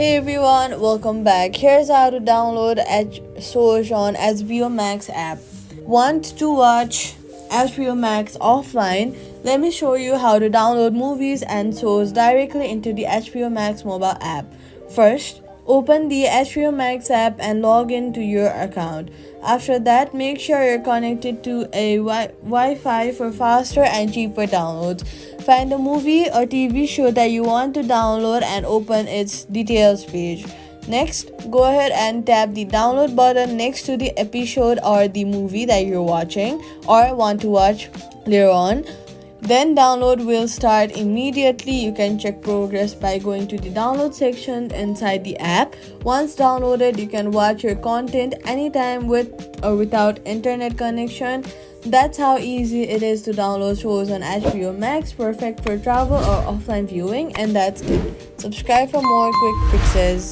Hey everyone, welcome back. Here's how to download shows on HBO Max app. Want to watch HBO Max offline? Let me show you how to download movies and shows directly into the HBO Max mobile app. First, open the HBO Max app and log into your account. After that, make sure you're connected to a Wi-Fi for faster and cheaper downloads. Find a movie or TV show that you want to download and open its details page. Next, go ahead and tap the download button next to the episode or the movie that you're watching or want to watch later on. Then download will start immediately. You can check progress by going to the download section inside the app. Once downloaded, you can watch your content anytime with or without internet connection. That's how easy it is to download shows on HBO Max, perfect for travel or offline viewing. And that's it. Subscribe for more quick fixes.